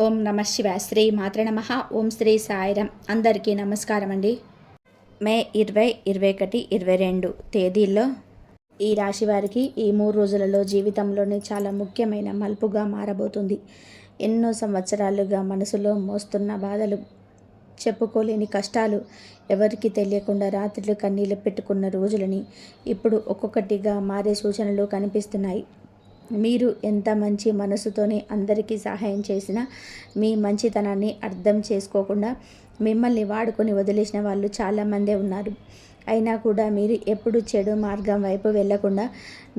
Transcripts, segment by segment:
ఓం నమ శివాయ. శ్రీ మాత్ర నమ. ఓం శ్రీ సాయిరం. అందరికీ నమస్కారం అండి. మే 20, 21, 22 తేదీల్లో ఈ రాశి వారికి ఈ 3 రోజులలో జీవితంలోనే చాలా ముఖ్యమైన మలుపుగా మారబోతుంది. ఎన్నో సంవత్సరాలుగా మనసులో మోస్తున్న బాధలు, చెప్పుకోలేని కష్టాలు, ఎవరికి తెలియకుండా రాత్రులు కన్నీళ్ళు పెట్టుకున్న రోజులని ఇప్పుడు ఒక్కొక్కటిగా మారే సూచనలు కనిపిస్తున్నాయి. మీరు ఎంత మంచి మనసుతోనే అందరికీ సహాయం చేసినా మీ మంచితనాన్ని అర్థం చేసుకోకుండా మిమ్మల్ని వాడుకొని వదిలేసిన వాళ్ళు చాలామందే ఉన్నారు. అయినా కూడా మీరు ఎప్పుడు చెడు మార్గం వైపు వెళ్లకుండా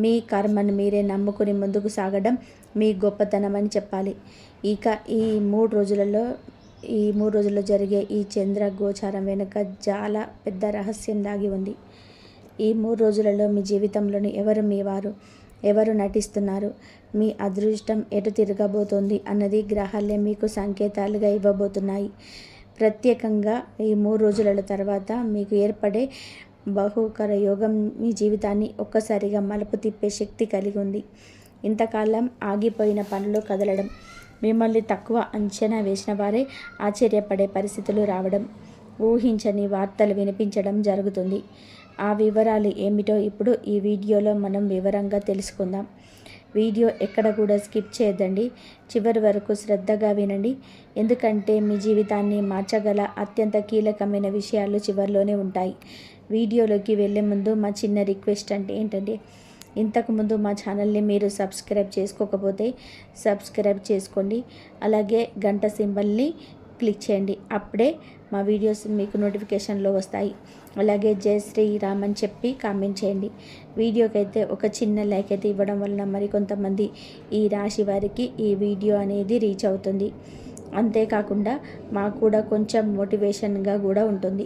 మీ కర్మను మీరే నమ్ముకుని ముందుకు సాగడం మీ గొప్పతనం అని చెప్పాలి. ఇక ఈ 3 రోజుల్లో జరిగే ఈ చంద్ర గోచారం వెనుక చాలా పెద్ద రహస్యం దాగి ఉంది. ఈ 3 రోజులలో మీ జీవితంలోని ఎవరు మీ వారు, ఎవరు నటిస్తున్నారు, మీ అదృష్టం ఎటు తిరగబోతోంది అన్నది గ్రహాలే మీకు సంకేతాలుగా ఇవ్వబోతున్నాయి. ప్రత్యేకంగా ఈ 3 రోజుల తర్వాత మీకు ఏర్పడే బహుకర యోగం మీ జీవితాన్ని ఒక్కసారిగా మలుపు తిప్పే శక్తి కలిగి ఉంది. ఇంతకాలం ఆగిపోయిన పనులు కదలడం, మిమ్మల్ని తక్కువ అంచనా వేసిన వారే ఆశ్చర్యపడే పరిస్థితులు రావడం, ఊహించని వార్తలు వినిపించడం జరుగుతుంది. ఆ వివరాలు ఏమిటో ఇప్పుడు ఈ వీడియోలో మనం వివరంగా తెలుసుకుందాం. వీడియో ఎక్కడ కూడా స్కిప్ చేయొద్దండి. చివరి వరకు శ్రద్ధగా వినండి. ఎందుకంటే మీ జీవితాన్ని మార్చగల అత్యంత కీలకమైన విషయాలు చివరిలోనే ఉంటాయి. వీడియోలోకి వెళ్ళే ముందు మా చిన్న రిక్వెస్ట్ ఏంటంటే ఇంతకుముందు మా ఛానల్ని మీరు సబ్స్క్రైబ్ చేసుకోకపోతే సబ్స్క్రైబ్ చేసుకోండి. అలాగే గంట సింబల్ని క్లిక్ చేయండి. అప్పుడే మా వీడియోస్ మీకు నోటిఫికేషన్లో వస్తాయి. అలాగే జై శ్రీరామ్ అని చెప్పి కామెంట్ చేయండి. వీడియోకైతే ఒక చిన్న లైక్ అయితే ఇవ్వడం వలన మరికొంతమంది ఈ రాశి వారికి ఈ వీడియో అనేది రీచ్ అవుతుంది. అంతేకాకుండా మాకు కూడా కొంచెం మోటివేషన్గా కూడా ఉంటుంది.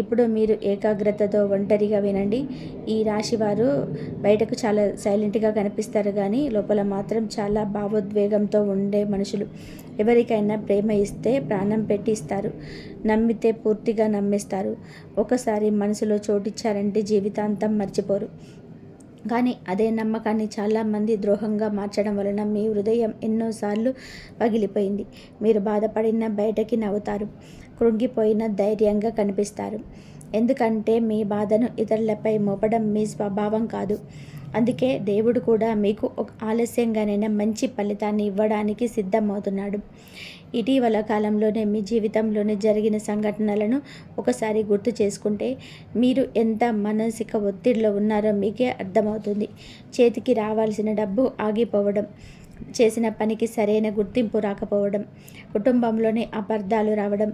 ఇప్పుడు మీరు ఏకాగ్రతతో ఒంటరిగా వినండి. ఈ రాశి వారు బయటకు చాలా సైలెంట్గా కనిపిస్తారు, కానీ లోపల మాత్రం చాలా భావోద్వేగంతో ఉండే మనుషులు. ఎవరికైనా ప్రేమ ఇస్తే ప్రాణం పెట్టి ఇస్తారు, నమ్మితే పూర్తిగా నమ్మేస్తారు. ఒకసారి మనసులో చోటిచ్చారంటే జీవితాంతం మర్చిపోరు. కానీ అదే నమ్మకాన్ని చాలామంది ద్రోహంగా మార్చడం వలన మీ హృదయం ఎన్నోసార్లు పగిలిపోయింది. మీరు బాధపడిన బయటకి నవ్వుతారు, కృంగిపోయిన ధైర్యంగా కనిపిస్తారు. ఎందుకంటే మీ బాధను ఇతరులపై మోపడం మీ స్వభావం కాదు. అందుకే దేవుడు కూడా మీకు ఒక ఆలస్యంగానైనా మంచి ఫలితాన్ని ఇవ్వడానికి సిద్ధమవుతున్నాడు. ఇటీవల కాలంలోనే మీ జీవితంలోనే జరిగిన సంఘటనలను ఒకసారి గుర్తు చేసుకుంటే మీరు ఎంత మానసిక ఒత్తిడిలో ఉన్నారో మీకే అర్థమవుతుంది. చేతికి రావాల్సిన డబ్బు ఆగిపోవడం, చేసిన పనికి సరైన గుర్తింపు రాకపోవడం, కుటుంబంలోనే అపార్థాలు రావడం,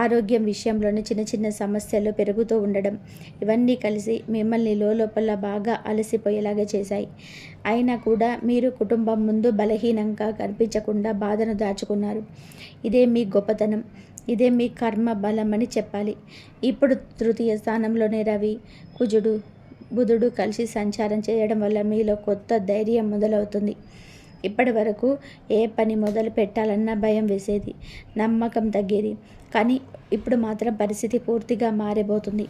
ఆరోగ్యం విషయంలోనే చిన్న చిన్న సమస్యలు పెరుగుతూ ఉండడం, ఇవన్నీ కలిసి మిమ్మల్ని లోపల బాగా అలసిపోయేలాగా చేశాయి. అయినా కూడా మీరు కుటుంబం ముందు బలహీనంగా కనిపించకుండా బాధను దాచుకున్నారు. ఇదే మీ గొప్పతనం, ఇదే మీ కర్మ బలం అని చెప్పాలి. ఇప్పుడు తృతీయ స్థానంలోనే రవి, కుజుడు, బుధుడు కలిసి సంచారం చేయడం వల్ల మీలో కొత్త ధైర్యం మొదలవుతుంది. ఇప్పటి వరకు ఏ పని మొదలు పెట్టాలన్నా భయం వేసేది, నమ్మకం తగ్గేది. కానీ ఇప్పుడు మాత్రం పరిస్థితి పూర్తిగా మారబోతుంది.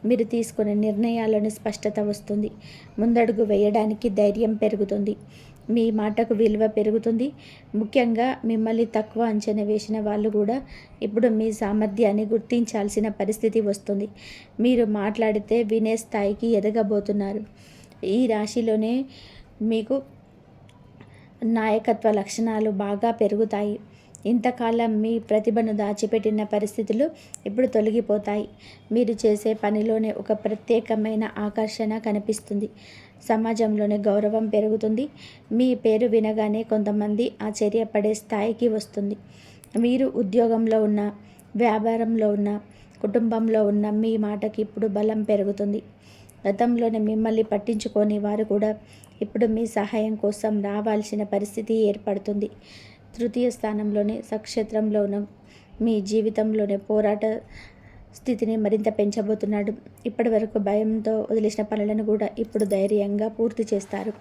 మీరు తీసుకునే నిర్ణయాలను స్పష్టత వస్తుంది. ముందడుగు వేయడానికి ధైర్యం పెరుగుతుంది. మీ మాటకు విలువ పెరుగుతుంది. ముఖ్యంగా మిమ్మల్ని తక్కువ అంచనా వేసిన వాళ్ళు కూడా ఇప్పుడు మీ సామర్థ్యాన్ని గుర్తించాల్సిన పరిస్థితి వస్తుంది. మీరు మాట్లాడితే వినే స్థాయికి ఎదగబోతున్నారు. ఈ రాశిలోనే మీకు నాయకత్వ లక్షణాలు బాగా పెరుగుతాయి. ఇంతకాలం మీ ప్రతిభను దాచిపెట్టిన పరిస్థితులు ఇప్పుడు తొలగిపోతాయి. మీరు చేసే పనిలోనే ఒక ప్రత్యేకమైన ఆకర్షణ కనిపిస్తుంది. సమాజంలోనే గౌరవం పెరుగుతుంది. మీ పేరు వినగానే కొంతమంది ఆశ్చర్యపడే స్థాయికి వస్తుంది. మీరు ఉద్యోగంలో ఉన్న, వ్యాపారంలో ఉన్న, కుటుంబంలో ఉన్న మీ మాటకి ఇప్పుడు బలం పెరుగుతుంది. గతంలోనే మిమ్మల్ని పట్టించుకోని వారు కూడా ఇప్పుడు మీ సహాయం కోసం రావాల్సిన పరిస్థితి ఏర్పడుతుంది. తృతీయ స్థానంలోనే నక్షత్రంలో ఉన్న మీ జీవితంలోనే పోరాట స్థితిని మరింత పెంచబోతున్నాడు. ఇప్పటి వరకు భయంతో వదిలేసిన పనులను కూడా ఇప్పుడు ధైర్యంగా పూర్తి చేస్తారు.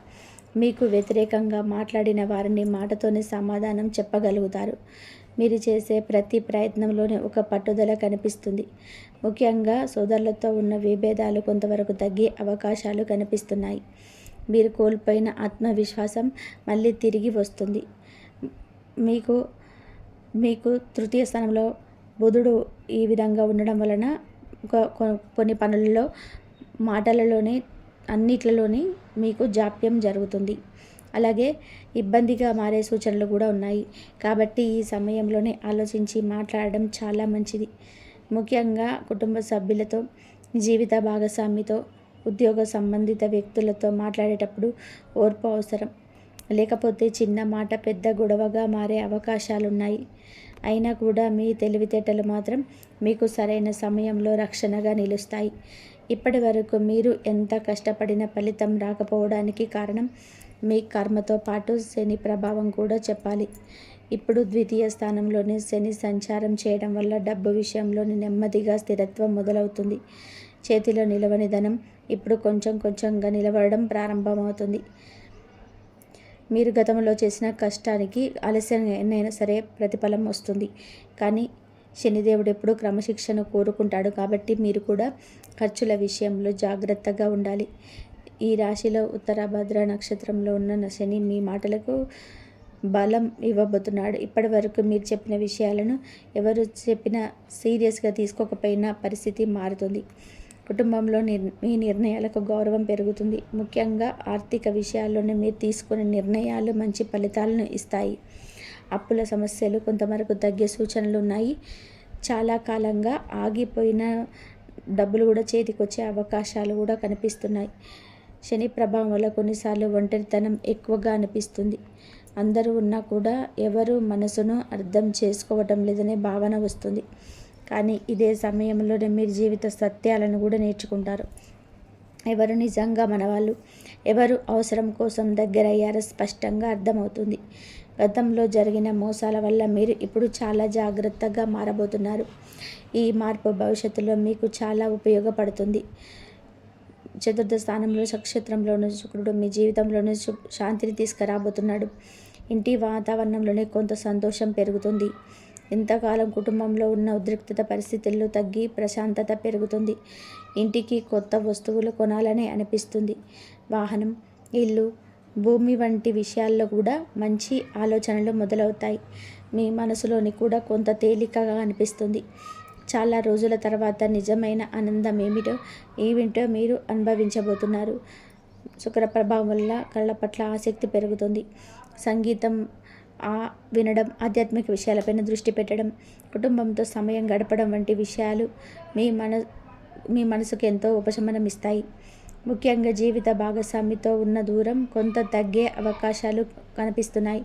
మీకు వ్యతిరేకంగా మాట్లాడిన వారిని మాటతోనే సమాధానం చెప్పగలుగుతారు. మీరు చేసే ప్రతి ప్రయత్నంలోనే ఒక పట్టుదల కనిపిస్తుంది. ముఖ్యంగా సోదరులతో ఉన్న విభేదాలు కొంతవరకు తగ్గే అవకాశాలు కనిపిస్తున్నాయి. మీరు కోల్పోయిన ఆత్మవిశ్వాసం మళ్ళీ తిరిగి వస్తుంది. మీకు మీకు తృతీయ స్థానంలో బుధుడు ఈ విధంగా ఉండడం వలన కొన్ని పనులలో, మాటలలోని, అన్నిట్లలోని మీకు జాప్యం జరుగుతుంది. అలాగే ఇబ్బందిగా మారే సూచనలు కూడా ఉన్నాయి. కాబట్టి ఈ సమయంలోనే ఆలోచించి మాట్లాడడం చాలా మంచిది. ముఖ్యంగా కుటుంబ సభ్యులతో, జీవిత భాగస్వామితో, ఉద్యోగ సంబంధిత వ్యక్తులతో మాట్లాడేటప్పుడు ఓర్పు అవసరం. లేకపోతే చిన్న మాట పెద్ద గొడవగా మారే అవకాశాలున్నాయి. అయినా కూడా మీ తెలివితేటలు మాత్రం మీకు సరైన సమయంలో రక్షణగా నిలుస్తాయి. ఇప్పటి వరకు మీరు ఎంత కష్టపడిన ఫలితం రాకపోవడానికి కారణం మీ కర్మతో పాటు శని ప్రభావం కూడా చెప్పాలి. ఇప్పుడు ద్వితీయ స్థానంలోని శని సంచారం చేయడం వల్ల డబ్బు విషయంలోని నెమ్మదిగా స్థిరత్వం మొదలవుతుంది. చేతిలో నిలవని ధనం ఇప్పుడు కొంచెం కొంచెంగా నిలబడడం ప్రారంభమవుతుంది. మీరు గతంలో చేసిన కష్టానికి ఆలస్యంగానైనా సరే ప్రతిఫలం వస్తుంది. కానీ శనిదేవుడు ఎప్పుడు క్రమశిక్షణ కోరుకుంటాడు. కాబట్టి మీరు కూడా ఖర్చుల విషయంలో జాగ్రత్తగా ఉండాలి. ఈ రాశిలో ఉత్తరాభద్ర నక్షత్రంలో ఉన్న శని మీ మాటలకు బలం ఇవ్వబోతున్నాడు. ఇప్పటి వరకు మీరు చెప్పిన విషయాలను ఎవరు చెప్పినా సీరియస్గా తీసుకోకపోయినా పరిస్థితి మారుతుంది. కుటుంబంలో మీ నిర్ణయాలకు గౌరవం పెరుగుతుంది. ముఖ్యంగా ఆర్థిక విషయాల్లోనే మీరు తీసుకునే నిర్ణయాలు మంచి ఫలితాలను ఇస్తాయి. అప్పుల సమస్యలు కొంతవరకు తగ్గే సూచనలు ఉన్నాయి. చాలా కాలంగా ఆగిపోయిన డబ్బులు కూడా చేతికొచ్చే అవకాశాలు కూడా కనిపిస్తున్నాయి. శని ప్రభావం వల్ల కొన్నిసార్లు ఒంటరితనం ఎక్కువగా అనిపిస్తుంది. అందరూ ఉన్నా కూడా ఎవరు మనసును అర్థం చేసుకోవటం లేదనే భావన వస్తుంది. కానీ ఇదే సమయంలోనే మీరు జీవిత సత్యాలను కూడా నేర్చుకుంటారు. ఎవరు నిజంగా మనవాళ్ళు, ఎవరు అవసరం కోసం దగ్గరయ్యారో స్పష్టంగా అర్థమవుతుంది. గతంలో జరిగిన మోసాల వల్ల మీరు ఇప్పుడు చాలా జాగ్రత్తగా మారబోతున్నారు. ఈ మార్పు భవిష్యత్తులో మీకు చాలా ఉపయోగపడుతుంది. చతుర్థ స్థానంలో నక్షత్రంలోని శుక్రుడు మీ జీవితంలోని శాంతిని తీసుకురాబోతున్నాడు. ఇంటి వాతావరణంలోనే కొంత సంతోషం పెరుగుతుంది. ఇంతకాలం కుటుంబంలో ఉన్న ఉద్రిక్తత పరిస్థితుల్లో తగ్గి ప్రశాంతత పెరుగుతుంది. ఇంటికి కొత్త వస్తువులు కొనాలని అనిపిస్తుంది. వాహనం, ఇల్లు, భూమి వంటి విషయాల్లో కూడా మంచి ఆలోచనలు మొదలవుతాయి. మీ మనసులోని కూడా కొంత తేలికగా అనిపిస్తుంది. చాలా రోజుల తర్వాత నిజమైన ఆనందం ఏమిటో మీరు అనుభవించబోతున్నారు. శుక్ర ప్రభావం వల్ల కళ్ళ పట్ల ఆసక్తి పెరుగుతుంది. సంగీతం వినడం, ఆధ్యాత్మిక విషయాలపైన దృష్టి పెట్టడం, కుటుంబంతో సమయం గడపడం వంటి విషయాలు మీ మనసుకు ఎంతో ఉపశమనం ఇస్తాయి. ముఖ్యంగా జీవిత భాగస్వామితో ఉన్న దూరం కొంత తగ్గే అవకాశాలు కనిపిస్తున్నాయి.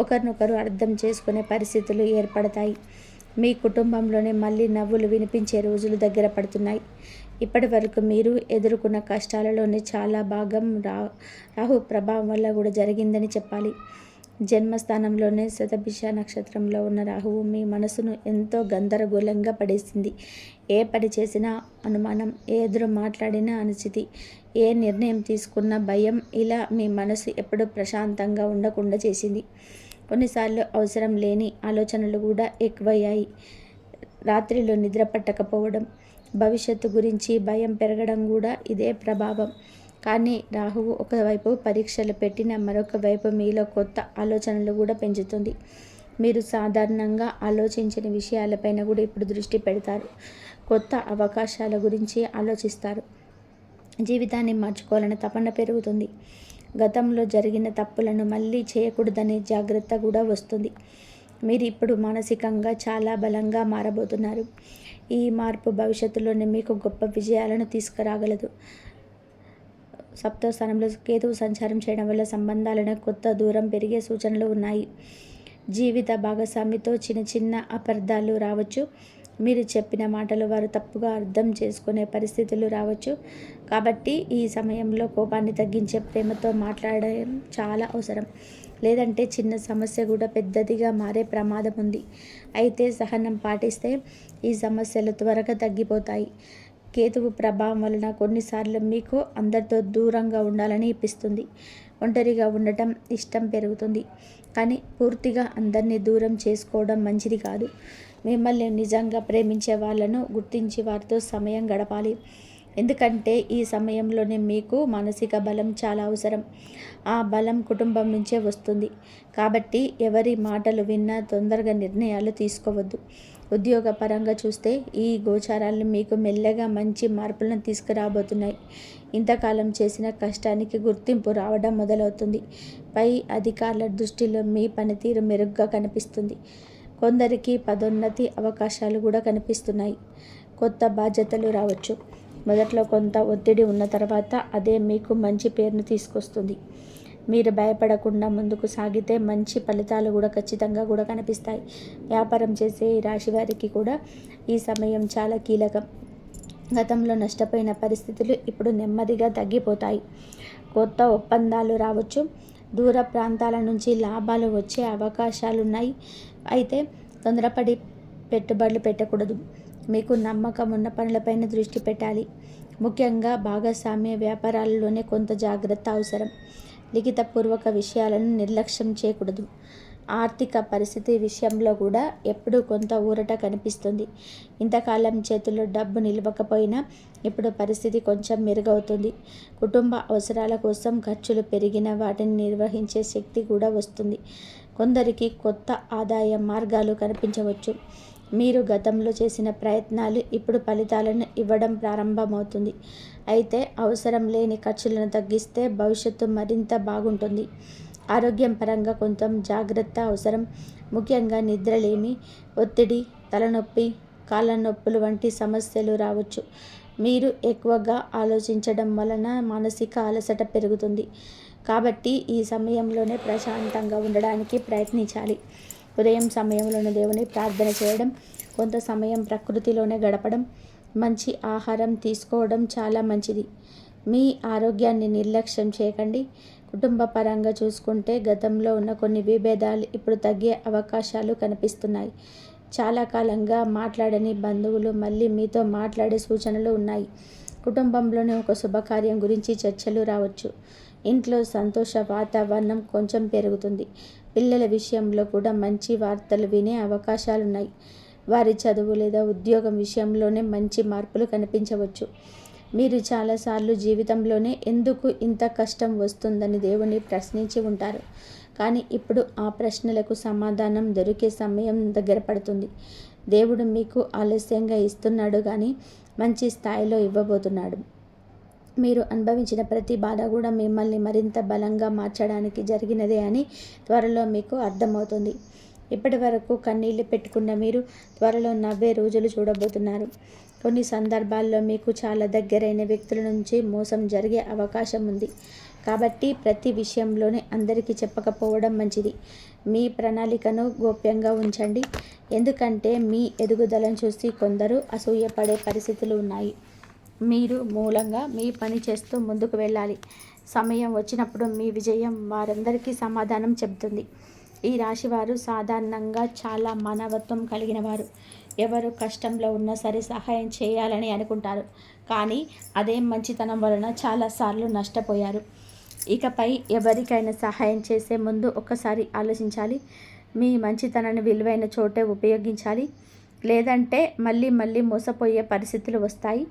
ఒకరినొకరు అర్థం చేసుకునే పరిస్థితులు ఏర్పడతాయి. మీ కుటుంబంలోనే మళ్ళీ నవ్వులు వినిపించే రోజులు దగ్గర పడుతున్నాయి. ఇప్పటి వరకు మీరు ఎదుర్కొన్న కష్టాలలోనే చాలా భాగం రాహు ప్రభావం వల్ల కూడా జరిగిందని చెప్పాలి. జన్మస్థానంలోనే శతభిష నక్షత్రంలో ఉన్న రాహువు మీ మనసును ఎంతో గందరగోళంగా పడేసింది. ఏ పని చేసినా అనుమానం, ఏ ఎదురు మాట్లాడినా అనుచితి, ఏ నిర్ణయం తీసుకున్నా భయం, ఇలా మీ మనసు ఎప్పుడూ ప్రశాంతంగా ఉండకుండా చేసింది. కొన్నిసార్లు అవసరం లేని ఆలోచనలు కూడా ఎక్కువయ్యాయి. రాత్రిలో నిద్ర పట్టకపోవడం, భవిష్యత్తు గురించి భయం పెరగడం కూడా ఇదే ప్రభావం. కానీ రాహువు ఒకవైపు పరీక్షలు పెట్టిన మరొక వైపు మీలో కొత్త ఆలోచనలు కూడా పెంచుతుంది. మీరు సాధారణంగా ఆలోచించిన విషయాలపైన కూడా ఇప్పుడు దృష్టి పెడతారు. కొత్త అవకాశాల గురించి ఆలోచిస్తారు. జీవితాన్ని మార్చుకోవాలనే తపన పెరుగుతుంది. గతంలో జరిగిన తప్పులను మళ్ళీ చేయకూడదనే జాగ్రత్త కూడా వస్తుంది. మీరు ఇప్పుడు మానసికంగా చాలా బలంగా మారబోతున్నారు. ఈ మార్పు భవిష్యత్తులోనే మీకు గొప్ప విజయాలను తీసుకురాగలదు. సప్తమ స్థానంలో కేతువు సంచారం చేయడం వల్ల సంబంధాలను కొత్త దూరం పెరిగే సూచనలు ఉన్నాయి. జీవిత భాగస్వామితో చిన్న చిన్న అపార్థాలు రావచ్చు. మీరు చెప్పిన మాటలు వారు తప్పుగా అర్థం చేసుకునే పరిస్థితులు రావచ్చు. కాబట్టి ఈ సమయంలో కోపాన్ని తగ్గించే ప్రేమతో మాట్లాడడం చాలా అవసరం. లేదంటే చిన్న సమస్య కూడా పెద్దదిగా మారే ప్రమాదం ఉంది. అయితే సహనం పాటిస్తే ఈ సమస్యలు త్వరగా తగ్గిపోతాయి. కేతువు ప్రభావం వలన కొన్నిసార్లు మీకు అందరితో దూరంగా ఉండాలని అనిపిస్తుంది. ఒంటరిగా ఉండటం ఇష్టం పెరుగుతుంది. కానీ పూర్తిగా అందరినీ దూరం చేసుకోవడం మంచిది కాదు. మిమ్మల్ని నిజంగా ప్రేమించే వాళ్ళను గుర్తించి వారితో సమయం గడపాలి. ఎందుకంటే ఈ సమయంలోనే మీకు మానసిక బలం చాలా అవసరం. ఆ బలం కుటుంబం నుంచే వస్తుంది. కాబట్టి ఎవరి మాటలు విన్నా తొందరగా నిర్ణయాలు తీసుకోవద్దు. ఉద్యోగపరంగా చూస్తే ఈ గోచారాలు మీకు మెల్లగా మంచి మార్పులను తీసుకురాబోతున్నాయి. ఇంతకాలం చేసిన కష్టానికి గుర్తింపు రావడం మొదలవుతుంది. పై అధికారుల దృష్టిలో మీ పనితీరు మెరుగ్గా కనిపిస్తుంది. కొందరికి పదోన్నతి అవకాశాలు కూడా కనిపిస్తున్నాయి. కొత్త బాధ్యతలు రావచ్చు. మొదట్లో కొంత ఒత్తిడి ఉన్న తర్వాత అదే మీకు మంచి పేరును తీసుకొస్తుంది. మీరు భయపడకుండా ముందుకు సాగితే మంచి ఫలితాలు కూడా ఖచ్చితంగా కూడా కనిపిస్తాయి. వ్యాపారం చేసే ఈ రాశి వారికి కూడా ఈ సమయం చాలా కీలకం. గతంలో నష్టపోయిన పరిస్థితులు ఇప్పుడు నెమ్మదిగా తగ్గిపోతాయి. కొత్త ఒప్పందాలు రావచ్చు. దూర ప్రాంతాల నుంచి లాభాలు వచ్చే అవకాశాలున్నాయి. అయితే తొందరపడి పెట్టుబడులు పెట్టకూడదు. మీకు నమ్మకం ఉన్న పనులపైన దృష్టి పెట్టాలి. ముఖ్యంగా భాగస్వామ్య వ్యాపారాల్లోనే కొంత జాగ్రత్త అవసరం. లిఖితపూర్వక విషయాలను నిర్లక్ష్యం చేయకూడదు. ఆర్థిక పరిస్థితి విషయంలో కూడా ఎప్పుడూ కొంత ఊరట కనిపిస్తుంది. ఇంతకాలం చేతిలో డబ్బు నిలవకపోయినా ఇప్పుడు పరిస్థితి కొంచెం మెరుగవుతుంది. కుటుంబ అవసరాల కోసం ఖర్చులు పెరిగిన వాటిని నిర్వహించే శక్తి కూడా వస్తుంది. కొందరికి కొత్త ఆదాయ మార్గాలు కనిపించవచ్చు. మీరు గతంలో చేసిన ప్రయత్నాలు ఇప్పుడు ఫలితాలను ఇవ్వడం ప్రారంభమవుతుంది. అయితే అవసరం లేని ఖర్చులను తగ్గిస్తే భవిష్యత్తు మరింత బాగుంటుంది. ఆరోగ్యం పరంగా కొంత జాగ్రత్త అవసరం. ముఖ్యంగా నిద్రలేమి, ఒత్తిడి, తలనొప్పి, కాళ్ళ నొప్పులు వంటి సమస్యలు రావచ్చు. మీరు ఎక్కువగా ఆలోచించడం వలన మానసిక అలసట పెరుగుతుంది. కాబట్టి ఈ సమయంలోనే ప్రశాంతంగా ఉండడానికి ప్రయత్నించాలి. ఉదయం సమయంలోనే దేవుని ప్రార్థన చేయడం, కొంత సమయం ప్రకృతిలోనే గడపడం, మంచి ఆహారం తీసుకోవడం చాలా మంచిది. మీ ఆరోగ్యాన్ని నిర్లక్ష్యం చేయకండి. కుటుంబ పరంగా చూసుకుంటే గతంలో ఉన్న కొన్ని విభేదాలు ఇప్పుడు తగ్గే అవకాశాలు కనిపిస్తున్నాయి. చాలా కాలంగా మాట్లాడని బంధువులు మళ్ళీ మీతో మాట్లాడే సూచనలు ఉన్నాయి. కుటుంబంలోని ఒక శుభకార్యం గురించి చర్చలు రావచ్చు. ఇంట్లో సంతోష వాతావరణం కొంచెం పెరుగుతుంది. పిల్లల విషయంలో కూడా మంచి వార్తలు వినే అవకాశాలున్నాయి. వారి చదువు లేదా ఉద్యోగం విషయంలోనే మంచి మార్పులు కనిపించవచ్చు. మీరు చాలాసార్లు జీవితంలోనే ఎందుకు ఇంత కష్టం వస్తుందని దేవుణ్ణి ప్రశ్నించి ఉంటారు. కానీ ఇప్పుడు ఆ ప్రశ్నలకు సమాధానం దొరికే సమయం దగ్గర పడుతుంది. దేవుడు మీకు ఆలస్యంగా ఇస్తున్నాడు కానీ మంచి స్థాయిలో ఇవ్వబోతున్నాడు. మీరు అనుభవించిన ప్రతి బాధ కూడా మిమ్మల్ని మరింత బలంగా మార్చడానికి జరిగినదే అని త్వరలో మీకు అర్థమవుతుంది. ఇప్పటి వరకు కన్నీళ్లు పెట్టుకున్న మీరు త్వరలో నవ్వే రోజులు చూడబోతున్నారు. కొన్ని సందర్భాల్లో మీకు చాలా దగ్గరైన వ్యక్తుల నుంచి మోసం జరిగే అవకాశం ఉంది. కాబట్టి ప్రతి విషయంలోనే అందరికీ చెప్పకపోవడం మంచిది. మీ ప్రణాళికను గోప్యంగా ఉంచండి. ఎందుకంటే మీ ఎదుగుదలను చూసి కొందరు అసూయపడే పరిస్థితులు ఉన్నాయి. మీరు మూలంగా మీ పని చేస్తూ ముందుకు వెళ్ళాలి. సమయం వచ్చినప్పుడు మీ విజయం వారందరికీ సమాధానం చెబుతుంది. ఈ రాశివారు సాధారణంగా చాలా మానవత్వం కలిగిన వారు. ఎవరు కష్టంలో ఉన్నా సరే సహాయం చేయాలని అనుకుంటారు. కానీ అదే మంచితనం వలన చాలాసార్లు నష్టపోయారు. ఇకపై ఎవరికైనా సహాయం చేసే ముందు ఒక్కసారి ఆలోచించాలి. మీ మంచితనాన్ని విలువైన చోటే ఉపయోగించాలి. లేదంటే మళ్ళీ మోసపోయే పరిస్థితులు వస్తాయి.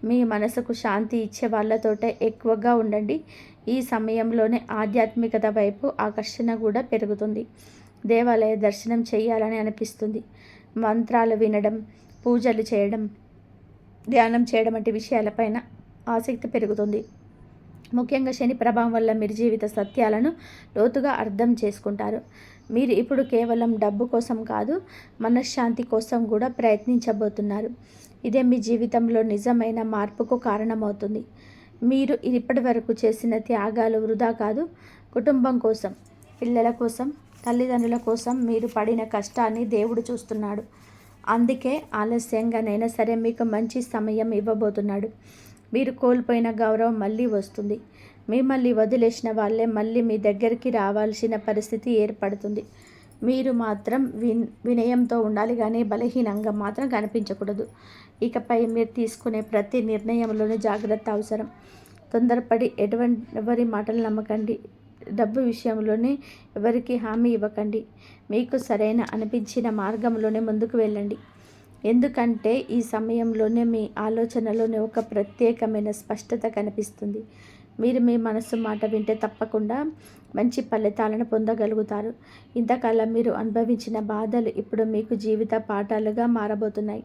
మీ మనసుకు శాంతి ఇచ్చే వాళ్ళతోటే ఎక్కువగా ఉండండి. ఈ సమయంలోనే ఆధ్యాత్మికత వైపు ఆకర్షణ కూడా పెరుగుతుంది. దేవాలయ దర్శనం చేయాలని అనిపిస్తుంది. మంత్రాలు వినడం, పూజలు చేయడం, ధ్యానం చేయడం వంటి విషయాలపైన ఆసక్తి పెరుగుతుంది. ముఖ్యంగా శని ప్రభావం వల్ల మీరు జీవిత సత్యాలను లోతుగా అర్థం చేసుకుంటారు. మీరు ఇప్పుడు కేవలం డబ్బు కోసం కాదు, మనశ్శాంతి కోసం కూడా ప్రయత్నించబోతున్నారు. ఇదే మీ జీవితంలో నిజమైన మార్పుకు కారణమవుతుంది. మీరు ఇప్పటి వరకు చేసిన త్యాగాలు వృధా కాదు. కుటుంబం కోసం, పిల్లల కోసం, తల్లిదండ్రుల కోసం మీరు పడిన కష్టాన్ని దేవుడు చూస్తున్నాడు. అందుకే ఆలస్యంగానైనా సరే మీకు మంచి సమయం ఇవ్వబోతున్నాడు. మీరు కోల్పోయిన గౌరవం మళ్ళీ వస్తుంది. మిమ్మల్ని వదిలేసిన వాళ్ళే మళ్ళీ మీ దగ్గరికి రావాల్సిన పరిస్థితి ఏర్పడుతుంది. మీరు మాత్రం వినయంతో ఉండాలి కానీ బలహీనంగా మాత్రం కనిపించకూడదు. ఇకపై మీరు తీసుకునే ప్రతి నిర్ణయంలోనూ జాగ్రత్త అవసరం. తొందరపడి ఎవరి మాటలు నమ్మకండి. డబ్బు విషయంలోనే ఎవరికి హామీ ఇవ్వకండి. మీకు సరైన అనిపించిన మార్గంలోనే ముందుకు వెళ్ళండి. ఎందుకంటే ఈ సమయంలోనే మీ ఆలోచనలోనే ఒక ప్రత్యేకమైన స్పష్టత కనిపిస్తుంది. మీరు మీ మనస్సు మాట వింటే తప్పకుండా మంచి ఫలితాలను పొందగలుగుతారు. ఇంతకాలం మీరు అనుభవించిన బాధలు ఇప్పుడు మీకు జీవిత పాఠాలుగా మారబోతున్నాయి.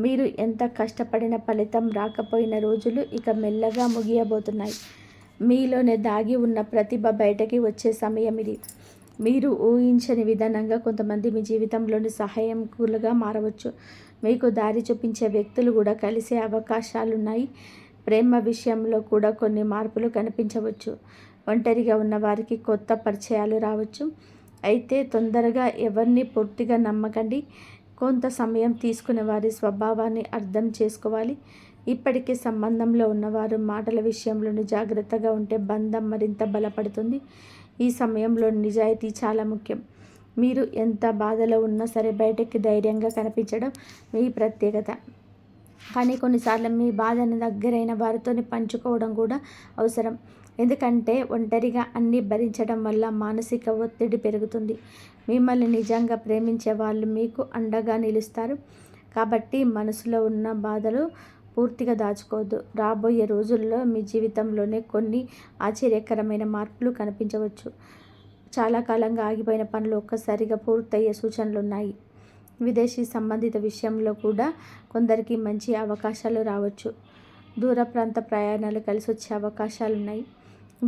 మీరు ఎంత కష్టపడిన ఫలితం రాకపోయిన రోజులు ఇక మెల్లగా ముగియబోతున్నాయి. మీలోనే దాగి ఉన్న ప్రతిభ బయటకి వచ్చే సమయం ఇది. మీరు ఊహించని విధానంగా కొంతమంది మీ జీవితంలోని సహాయకులుగా మారవచ్చు. మీకు దారి చూపించే వ్యక్తులు కూడా కలిసే అవకాశాలున్నాయి. ప్రేమ విషయంలో కూడా కొన్ని మార్పులు కనిపించవచ్చు. ఒంటరిగా ఉన్న వారికి కొత్త పరిచయాలు రావచ్చు. అయితే తొందరగా ఎవరిని పూర్తిగా నమ్మకండి. కొంత సమయం తీసుకునే వారి స్వభావాన్ని అర్థం చేసుకోవాలి. ఇప్పటికీ సంబంధంలో ఉన్నవారు మాటల విషయంలోని జాగ్రత్తగా ఉంటే బంధం మరింత బలపడుతుంది. ఈ సమయంలో నిజాయితీ చాలా ముఖ్యం. మీరు ఎంత బాధలో ఉన్నా సరే బయటకి ధైర్యంగా కనిపించడం మీ ప్రత్యేకత. కానీ కొన్నిసార్లు మీ బాధను దగ్గరైన వారితో పంచుకోవడం కూడా అవసరం. ఎందుకంటే ఒంటరిగా అన్నీ భరించడం వల్ల మానసిక ఒత్తిడి పెరుగుతుంది. మిమ్మల్ని నిజంగా ప్రేమించే వాళ్ళు మీకు అండగా నిలుస్తారు. కాబట్టి మనసులో ఉన్న బాధలు పూర్తిగా దాచుకోవద్దు. రాబోయే రోజుల్లో మీ జీవితంలోనే కొన్ని ఆశ్చర్యకరమైన మార్పులు కనిపించవచ్చు. చాలా కాలంగా ఆగిపోయిన పనులు ఒక్కసారిగా పూర్తయ్యే సూచనలు ఉన్నాయి. విదేశీ సంబంధిత విషయంలో కూడా కొందరికి మంచి అవకాశాలు రావచ్చు. దూర ప్రాంత ప్రయాణాలు కలిసి వచ్చే అవకాశాలున్నాయి.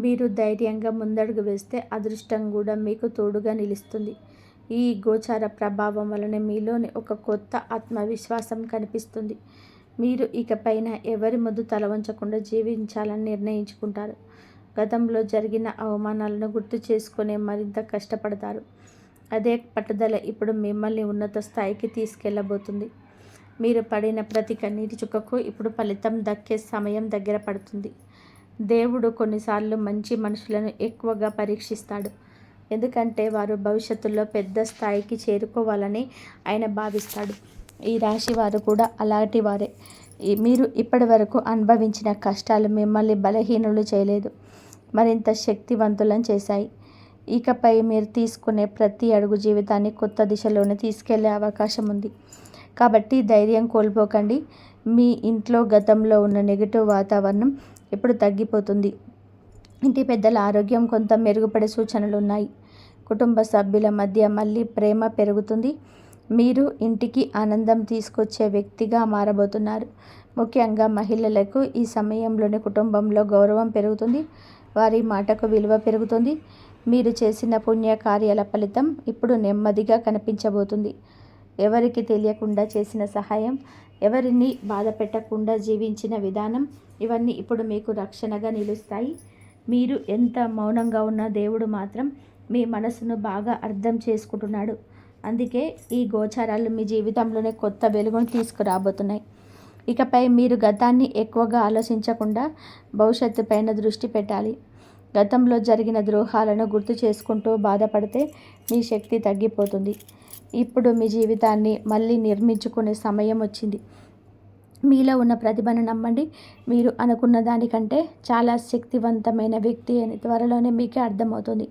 మీరు ధైర్యంగా ముందడుగు వేస్తే అదృష్టం కూడా మీకు తోడుగా నిలుస్తుంది. ఈ గోచార ప్రభావం వలన మీలోని ఒక కొత్త ఆత్మవిశ్వాసం కనిపిస్తుంది. మీరు ఇకపైన ఎవరి ముందు తల వంచకుండా జీవించాలని నిర్ణయించుకుంటారు. గతంలో జరిగిన అవమానాలను గుర్తు చేసుకునే మరింత కష్టపడతారు. అదే పట్టుదల ఇప్పుడు మిమ్మల్ని ఉన్నత స్థాయికి తీసుకెళ్ళబోతుంది. మీరు పడిన ప్రతి కన్నీటి చుక్కకు ఇప్పుడు ఫలితం దక్కే సమయం దగ్గర పడుతుంది. దేవుడు కొన్నిసార్లు మంచి మనుషులను ఎక్కువగా పరీక్షిస్తాడు. ఎందుకంటే వారు భవిష్యత్తులో పెద్ద స్థాయికి చేరుకోవాలని ఆయన భావిస్తాడు. ఈ రాశి వారు కూడా అలాంటి వారే. మీరు ఇప్పటి వరకు అనుభవించిన కష్టాలు మిమ్మల్ని బలహీనులు చేయలేదు, మరింత శక్తివంతులను చేశాయి. ఇకపై మీరు తీసుకునే ప్రతి అడుగు జీవితాన్ని కొత్త దిశలోనే తీసుకెళ్లే అవకాశం ఉంది. కాబట్టి ధైర్యం కోల్పోకండి. మీ ఇంట్లో గతంలో ఉన్న నెగిటివ్ వాతావరణం ఇప్పుడు తగ్గిపోతుంది. ఇంటి పెద్దల ఆరోగ్యం కొంత మెరుగుపడే సూచనలు ఉన్నాయి. కుటుంబ సభ్యుల మధ్య మళ్ళీ ప్రేమ పెరుగుతుంది. మీరు ఇంటికి ఆనందం తీసుకొచ్చే వ్యక్తిగా మారబోతున్నారు. ముఖ్యంగా మహిళలకు ఈ సమయంలోనే కుటుంబంలో గౌరవం పెరుగుతుంది. వారి మాటకు విలువ పెరుగుతుంది. మీరు చేసిన పుణ్యకార్యాల ఫలితం ఇప్పుడు నెమ్మదిగా కనిపించబోతుంది. ఎవరికి తెలియకుండా చేసిన సహాయం, ఎవరిని బాధ పెట్టకుండా జీవించిన విధానం, ఇవన్నీ ఇప్పుడు మీకు రక్షణగా నిలుస్తాయి. మీరు ఎంత మౌనంగా ఉన్నా దేవుడు మాత్రం మీ మనసును బాగా అర్థం చేసుకుంటున్నాడు. అందుకే ఈ గోచారాలు మీ జీవితంలోనే కొత్త వెలుగును తీసుకురాబోతున్నాయి. ఇకపై మీరు గతాన్ని ఎక్కువగా ఆలోచించకుండా భవిష్యత్తు పైన దృష్టి పెట్టాలి. గతంలో జరిగిన ద్రోహాలను గుర్తు చేసుకుంటూ బాధపడితే మీ శక్తి తగ్గిపోతుంది. ఇప్పుడు మీ జీవితాన్ని మళ్ళీ నిర్మించుకునే సమయం వచ్చింది. మీలో ఉన్న ప్రతిభను నమ్మండి. మీరు అనుకున్న దానికంటే చాలా శక్తివంతమైన వ్యక్తి అని త్వరలోనే మీకే అర్థమవుతుంది.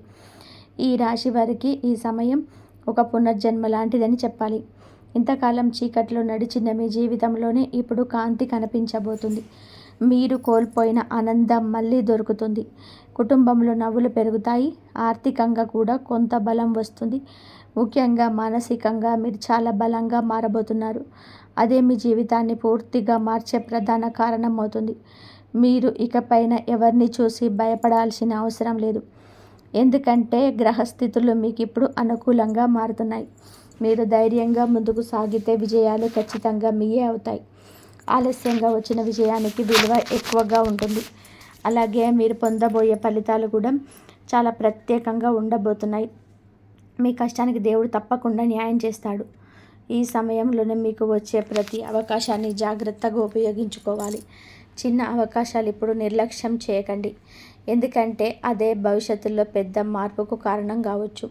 ఈ రాశి వారికి ఈ సమయం ఒక పునర్జన్మ లాంటిదని చెప్పాలి. ఇంతకాలం చీకట్లో నడిచిన మీ జీవితంలోనే ఇప్పుడు కాంతి కనిపించబోతుంది. మీరు కోల్పోయిన ఆనందం మళ్ళీ దొరుకుతుంది. కుటుంబంలో నవ్వులు పెరుగుతాయి. ఆర్థికంగా కూడా కొంత బలం వస్తుంది. ముఖ్యంగా మానసికంగా మీరు చాలా బలంగా మారబోతున్నారు. అదే మీ జీవితాన్ని పూర్తిగా మార్చే ప్రధాన కారణం అవుతుంది. మీరు ఇకపైన ఎవరిని చూసి భయపడాల్సిన అవసరం లేదు. ఎందుకంటే గ్రహస్థితులు మీకు ఇప్పుడు అనుకూలంగా మారుతున్నాయి. మీరు ధైర్యంగా ముందుకు సాగితే విజయాలు ఖచ్చితంగా మీయే అవుతాయి. ఆలస్యంగా వచ్చిన విజయానికి విలువ ఎక్కువగా ఉంటుంది. అలాగే మీరు పొందబోయే ఫలితాలు కూడా చాలా ప్రత్యేకంగా ఉండబోతున్నాయి. మీ కష్టానికి దేవుడు తప్పకుండా న్యాయం చేస్తాడు. ఈ సమయంలోనే మీకు వచ్చే ప్రతి అవకాశాన్ని జాగ్రత్తగా ఉపయోగించుకోవాలి. చిన్న అవకాశాలు ఇప్పుడు నిర్లక్ష్యం చేయకండి. ఎందుకంటే అదే భవిష్యత్తులో పెద్ద మార్పుకు కారణం కావచ్చు.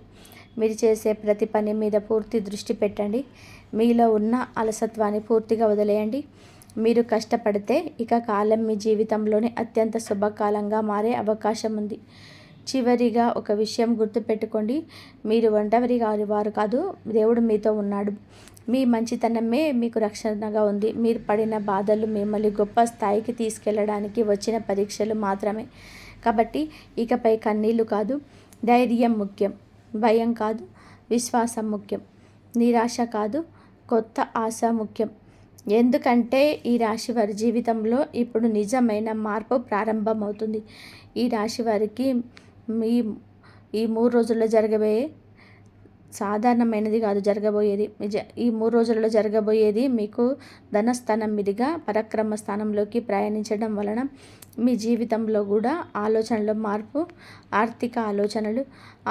మీరు చేసే ప్రతి పని మీద పూర్తి దృష్టి పెట్టండి. మీలో ఉన్న అలసత్వాన్ని పూర్తిగా వదిలేయండి. మీరు కష్టపడితే ఇక కాలం మీ జీవితంలోని అత్యంత శుభకాలంగా మారే అవకాశం ఉంది. చివరిగా ఒక విషయం గుర్తుపెట్టుకోండి. మీరు ఒంటరి వారు కాదు, దేవుడు మీతో ఉన్నాడు. మీ మంచితనమే మీకు రక్షణగా ఉంది. మీరు పడిన బాధలు మిమ్మల్ని గొప్ప స్థాయికి తీసుకెళ్ళడానికి వచ్చిన పరీక్షలు మాత్రమే. కాబట్టి ఇకపై కన్నీళ్లు కాదు, ధైర్యం ముఖ్యం. భయం కాదు, విశ్వాసం ముఖ్యం. నిరాశ కాదు, కొత్త ఆశ ముఖ్యం. ఎందుకంటే ఈ రాశి వారి జీవితంలో ఇప్పుడు నిజమైన మార్పు ప్రారంభమవుతుంది. ఈ రాశి వారికి మీ ఈ 3 రోజుల్లో జరగబోయే సాధారణమైనది కాదు జరగబోయేది. ఈ 3 రోజులలో జరగబోయేది మీకు ధనస్థానం మీదుగా పరాక్రమ స్థానంలోకి ప్రయాణించడం వలన మీ జీవితంలో కూడా ఆలోచనలో మార్పు, ఆర్థిక ఆలోచనలు,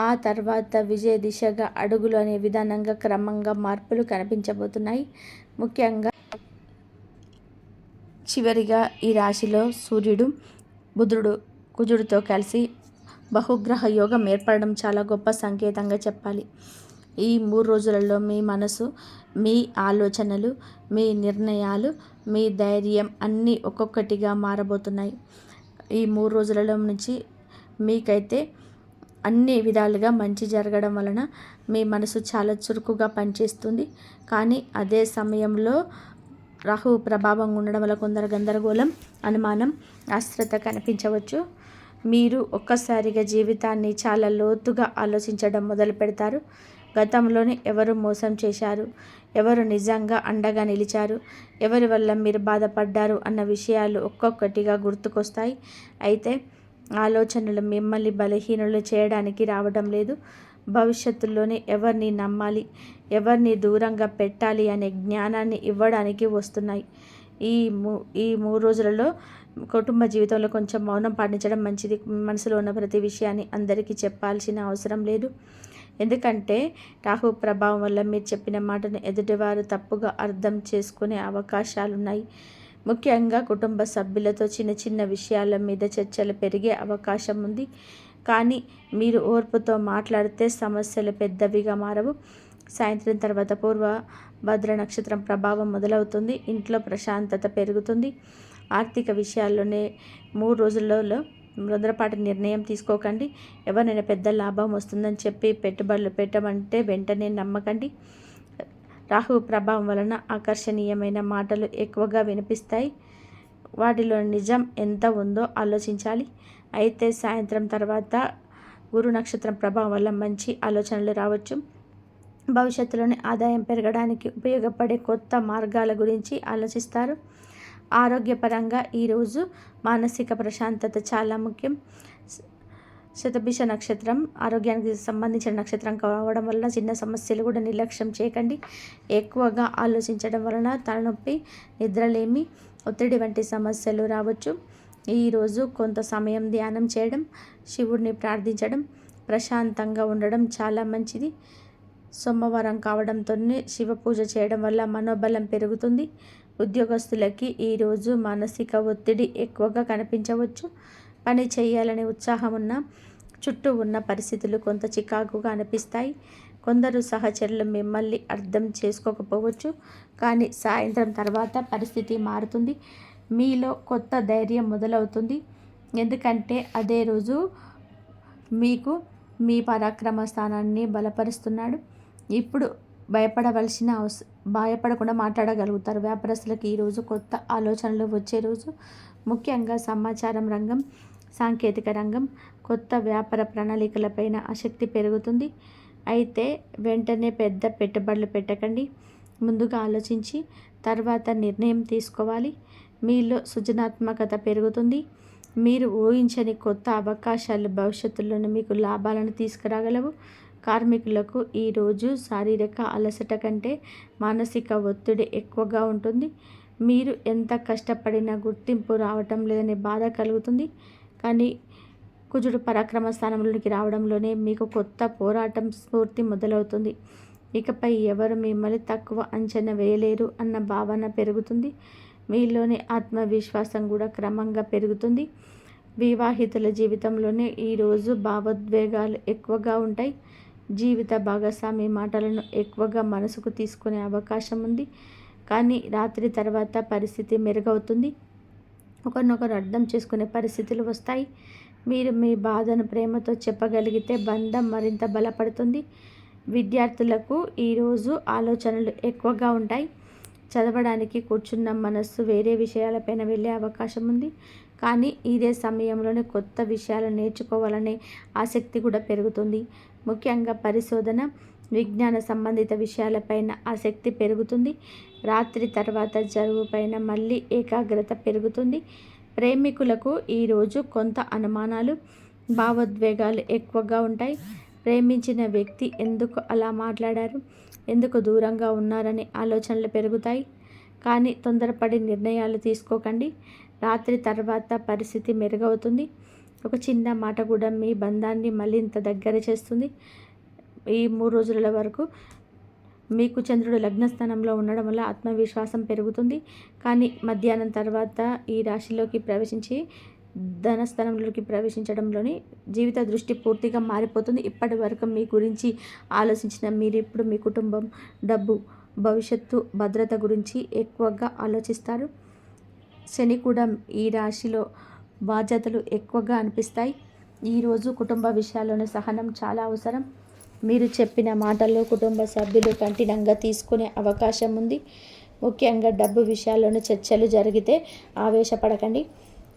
ఆ తర్వాత విజయ దిశగా అడుగులు అనే విధానంగా క్రమంగా మార్పులు కనిపించబోతున్నాయి. ముఖ్యంగా చివరిగా ఈ రాశిలో సూర్యుడు, బుధుడు, కుజుడితో కలిసి బహుగ్రహ యోగం ఏర్పడడం చాలా గొప్ప సంకేతంగా చెప్పాలి. ఈ 3 రోజులలో మీ మనసు, మీ ఆలోచనలు, మీ నిర్ణయాలు, మీ ధైర్యం అన్నీ ఒక్కొక్కటిగా మారబోతున్నాయి. ఈ 3 రోజులలో నుంచి మీకైతే అన్ని విధాలుగా మంచి జరగడం వలన మీ మనసు చాలా చురుకుగా పనిచేస్తుంది. కానీ అదే సమయంలో రాహు ప్రభావం ఉండడం వల్ల కొందరు గందరగోళం, అనుమానం, అశ్రద్ధ కనిపించవచ్చు. మీరు ఒక్కసారిగా జీవితాన్ని చాలా లోతుగా ఆలోచించడం మొదలు పెడతారు. గతంలోనే ఎవరు మోసం చేశారు, ఎవరు నిజంగా అండగా నిలిచారు, ఎవరి వల్ల మీరు బాధపడ్డారు అన్న విషయాలు ఒక్కొక్కటిగా గుర్తుకొస్తాయి. అయితే ఆలోచనలు మిమ్మల్ని బలహీనులు చేయడానికి రావడం లేదు. భవిష్యత్తులోనే ఎవరిని నమ్మాలి, ఎవరిని దూరంగా పెట్టాలి అనే జ్ఞానాన్ని ఇవ్వడానికి వస్తున్నాయి. ఈ 3 రోజులలో కుటుంబ జీవితంలో కొంచెం మౌనం పాటించడం మంచిది. మనసులో ఉన్న ప్రతి విషయాన్ని అందరికీ చెప్పాల్సిన అవసరం లేదు. ఎందుకంటే రాహు ప్రభావం వల్ల మీరు చెప్పిన మాటను ఎదుటివారు తప్పుగా అర్థం చేసుకునే అవకాశాలున్నాయి. ముఖ్యంగా కుటుంబ సభ్యులతో చిన్న చిన్న విషయాల మీద చర్చలు పెరిగే అవకాశం ఉంది. కానీ మీరు ఓర్పుతో మాట్లాడితే సమస్యలు పెద్దవిగా మారవు. సాయంత్రం తర్వాత పూర్వ భద్ర నక్షత్రం ప్రభావం మొదలవుతుంది. ఇంట్లో ప్రశాంతత పెరుగుతుంది. ఆర్థిక విషయాల్లోనే 3 రోజులలో తొందరపాటు నిర్ణయం తీసుకోకండి. ఎవరైనా పెద్ద లాభం వస్తుందని చెప్పి పెట్టుబడులు పెట్టమంటే వెంటనే నమ్మకండి. రాహు ప్రభావం వలన ఆకర్షణీయమైన మాటలు ఎక్కువగా వినిపిస్తాయి. వాటిలో నిజం ఎంత ఉందో ఆలోచించాలి. అయితే సాయంత్రం తర్వాత గురు నక్షత్రం ప్రభావం వల్ల మంచి ఆలోచనలు రావచ్చు. భవిష్యత్తులోని ఆదాయం పెరగడానికి ఉపయోగపడే కొత్త మార్గాల గురించి ఆలోచిస్తారు. ఆరోగ్యపరంగా ఈరోజు మానసిక ప్రశాంతత చాలా ముఖ్యం. శతభిష నక్షత్రం ఆరోగ్యానికి సంబంధించిన నక్షత్రం కావడం వలన చిన్న సమస్యలు కూడా నిర్లక్ష్యం చేయకండి. ఎక్కువగా ఆలోచించడం వలన తలనొప్పి, నిద్రలేమి, ఒత్తిడి వంటి సమస్యలు రావచ్చు. ఈరోజు కొంత సమయం ధ్యానం చేయడం, శివుడిని ప్రార్థించడం, ప్రశాంతంగా ఉండడం చాలా మంచిది. సోమవారం కావడంతోనే శివ పూజ చేయడం వల్ల మనోబలం పెరుగుతుంది. ఉద్యోగస్తులకి ఈరోజు మానసిక ఒత్తిడి ఎక్కువగా కనిపించవచ్చు. పని చేయాలనే ఉత్సాహం ఉన్న చుట్టూ ఉన్న పరిస్థితులు కొంత చికాకుగా అనిపిస్తాయి. కొందరు సహచరులు మిమ్మల్ని అర్థం చేసుకోకపోవచ్చు. కానీ సాయంత్రం తర్వాత పరిస్థితి మారుతుంది. మీలో కొత్త ధైర్యం మొదలవుతుంది. ఎందుకంటే అదే రోజు మీకు మీ పరాక్రమ స్థానాన్ని బలపరుస్తున్నాడు. ఇప్పుడు భయపడకుండా మాట్లాడగలుగుతారు. వ్యాపారస్తులకు ఈరోజు కొత్త ఆలోచనలు వచ్చే రోజు. ముఖ్యంగా సమాచారం రంగం, సాంకేతిక రంగం, కొత్త వ్యాపార ప్రణాళికలపైన ఆసక్తి పెరుగుతుంది. అయితే వెంటనే పెద్ద పెట్టుబడులు పెట్టకండి. ముందుగా ఆలోచించి తర్వాత నిర్ణయం తీసుకోవాలి. మీలో సృజనాత్మకత పెరుగుతుంది. మీరు ఊహించని కొత్త అవకాశాలు భవిష్యత్తులోనే మీకు లాభాలను తీసుకురాగలవు. కార్మికులకు ఈరోజు శారీరక అలసట కంటే మానసిక ఒత్తిడి ఎక్కువగా ఉంటుంది. మీరు ఎంత కష్టపడినా గుర్తింపు రావటం లేదనే బాధ కలుగుతుంది. కానీ కుజుడు పరాక్రమ స్థానంలోకి రావడంలోనే మీకు కొత్త పోరాటం స్ఫూర్తి మొదలవుతుంది. ఇకపై ఎవరు మిమ్మల్ని తక్కువ అంచనా వేయలేరు అన్న భావన పెరుగుతుంది. మీలోని ఆత్మవిశ్వాసం కూడా క్రమంగా పెరుగుతుంది. వివాహితుల జీవితంలోనే ఈరోజు భావోద్వేగాలు ఎక్కువగా ఉంటాయి. జీవిత భాగస్వామి మాటలను ఎక్కువగా మనసుకు తీసుకునే అవకాశం ఉంది. కానీ రాత్రి తర్వాత పరిస్థితి మెరుగవుతుంది. ఒకరినొకరు అర్థం చేసుకునే పరిస్థితులు వస్తాయి. మీరు మీ బాధను ప్రేమతో చెప్పగలిగితే బంధం మరింత బలపడుతుంది. విద్యార్థులకు ఈరోజు ఆలోచనలు ఎక్కువగా ఉంటాయి. చదవడానికి కూర్చున్న మనస్సు వేరే విషయాలపైన వెళ్ళే అవకాశం ఉంది. కానీ ఇదే సమయంలోనే కొత్త విషయాలు నేర్చుకోవాలనే ఆసక్తి కూడా పెరుగుతుంది. ముఖ్యంగా పరిశోధన, విజ్ఞాన సంబంధిత విషయాలపైన ఆసక్తి పెరుగుతుంది. రాత్రి తర్వాత చదువుపైన మళ్ళీ ఏకాగ్రత పెరుగుతుంది. ప్రేమికులకు ఈరోజు కొంత అనుమానాలు, భావోద్వేగాలు ఎక్కువగా ఉంటాయి. ప్రేమించిన వ్యక్తి ఎందుకు అలా మాట్లాడారు, ఎందుకు దూరంగా ఉన్నారనే ఆలోచనలు పెరుగుతాయి. కానీ తొందరపడి నిర్ణయాలు తీసుకోకండి. రాత్రి తర్వాత పరిస్థితి మెరుగవుతుంది. ఒక చిన్న మాట కూడా మీ బంధాన్ని మరింత దగ్గర చేస్తుంది. ఈ 3 రోజుల వరకు మీకు చంద్రుడు లగ్నస్థానంలో ఉండడం వల్ల ఆత్మవిశ్వాసం పెరుగుతుంది. కానీ మధ్యాహ్నం తర్వాత ఈ రాశిలోకి ప్రవేశించి ధనస్థానంలోకి ప్రవేశించడంలోని జీవిత దృష్టి పూర్తిగా మారిపోతుంది. ఇప్పటి వరకు మీ గురించి ఆలోచించిన మీరు ఇప్పుడు మీ కుటుంబం, డబ్బు, భవిష్యత్తు భద్రత గురించి ఎక్కువగా ఆలోచిస్తారు. శని కూడా ఈ రాశిలో బాధ్యతలు ఎక్కువగా అనిపిస్తాయి. ఈరోజు కుటుంబ విషయాల్లోని సహనం చాలా అవసరం. మీరు చెప్పిన మాటల్లో కుటుంబ సభ్యులు కఠినంగా తీసుకునే అవకాశం ఉంది. ముఖ్యంగా డబ్బు విషయాల్లోని చర్చలు జరిగితే ఆవేశపడకండి.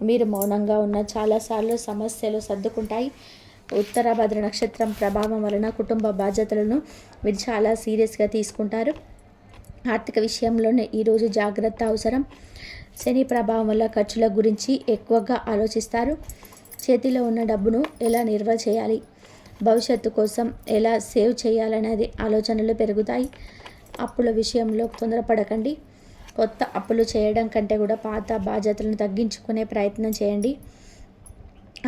మీరు మౌనంగా ఉన్న చాలాసార్లు సమస్యలు సర్దుకుంటాయి. ఉత్తరాభద్ర నక్షత్రం ప్రభావం వలన కుటుంబ బాధ్యతలను మీరు చాలా సీరియస్గా తీసుకుంటారు. ఆర్థిక విషయంలోనే ఈరోజు జాగ్రత్త అవసరం. శని ప్రభావం వల్ల ఖర్చుల గురించి ఎక్కువగా ఆలోచిస్తారు. చేతిలో ఉన్న డబ్బును ఎలా నిల్వ చేయాలి, భవిష్యత్తు కోసం ఎలా సేవ్ చేయాలనేది ఆలోచనలు పెరుగుతాయి. అప్పుల విషయంలో తొందరపడకండి. కొత్త అప్పులు చేయడం కంటే కూడా పాత బాధ్యతలను తగ్గించుకునే ప్రయత్నం చేయండి.